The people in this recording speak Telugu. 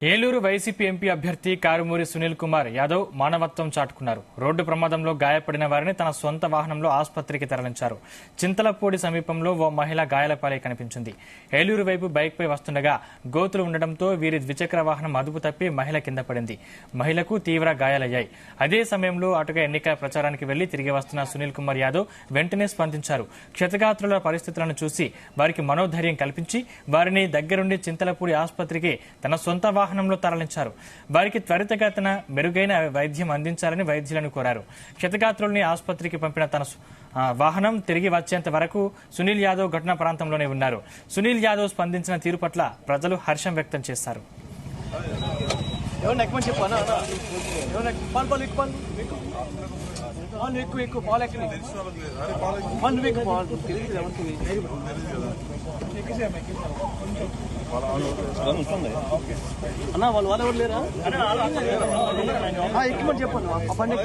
ఏలూరు వైసీపీ ఎంపీ అభ్యర్థి కారుమూరి సునీల్ కుమార్ యాదవ్ మానవత్వం చాటుకున్నారు. రోడ్డు ప్రమాదంలో గాయపడిన వారిని తన సొంత వాహనంలో ఆసుపత్రికి తరలించారు. చింతలపూడి సమీపంలో ఓ మహిళ గాయాలపాలై కనిపించింది. ఏలూరు వైపు బైక్పై వస్తుండగా గోతులు ఉండడంతో వీరి ద్విచక్ర వాహనం అదుపు తప్పి మహిళ కింద పడింది. మహిళకు తీవ్ర గాయాలయ్యాయి. అదే సమయంలో అటుగా ఎన్నికల ప్రచారానికి వెళ్లి తిరిగి వస్తున్న సునీల్ కుమార్ యాదవ్ వెంటనే స్పందించారు. క్షతగాత్రుల పరిస్థితులను చూసి వారికి మనోధైర్యం కల్పించి వారిని దగ్గరుండి చింతలపూడి ఆసుపత్రికి తన సొంత వాహనంలో తరలించారు. వారికి త్వరితగతిన మెరుగైన వైద్యం అందించాలని వైద్యులను కోరారు. క్షతగాత్రుల్ని ఆసుపత్రికి పంపిన తన వాహనం తిరిగి వచ్చేంత వరకు సునీల్ యాదవ్ ఘటనా ప్రాంతంలోనే ఉన్నారు. సునీల్ యాదవ్ స్పందించిన తీరు పట్ల ప్రజలు హర్షం వ్యక్తం చేశారు. అన్నా వాళ్ళు ఎవరు లేరా ఎక్కువ చెప్పండి.